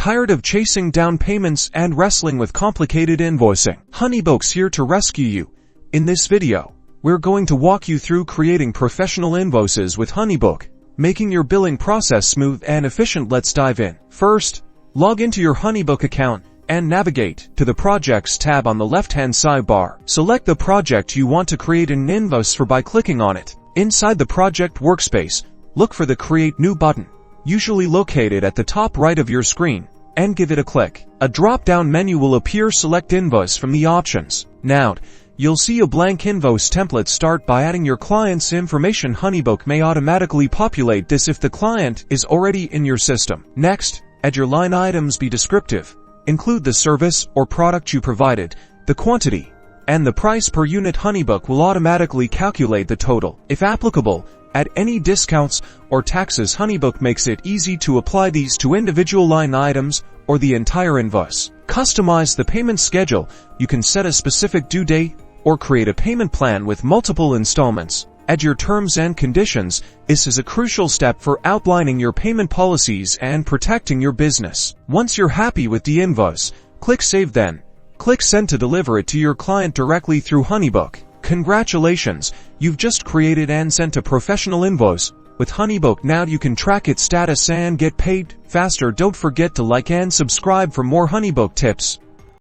Tired of chasing down payments and wrestling with complicated invoicing? Honeybook's here to rescue you. In this video, we're going to walk you through creating professional invoices with Honeybook, making your billing process smooth and efficient. Let's dive in. First, log into your Honeybook account and navigate to the Projects tab on the left-hand sidebar. Select the project you want to create an invoice for by clicking on it. Inside the project workspace, look for the Create New button, usually located at the top right of your screen, and give it a click. A drop-down menu will appear. Select Invoice from the options. Now, you'll see a blank invoice template. Start by adding your client's information. Honeybook may automatically populate this if the client is already in your system. Next, add your line items. Be descriptive. Include the service or product you provided, the quantity, and the price per unit. Honeybook will automatically calculate the total. If applicable, add any discounts or taxes. Honeybook makes it easy to apply these to individual line items or the entire invoice. Customize the payment schedule. You can set a specific due date or create a payment plan with multiple installments. Add your terms and conditions. This is a crucial step for outlining your payment policies and protecting your business. Once you're happy with the invoice, click Save, then click Send to deliver it to your client directly through Honeybook. Congratulations, you've just created and sent a professional invoice with Honeybook. Now you can track its status and get paid faster. Don't forget to like and subscribe for more Honeybook tips.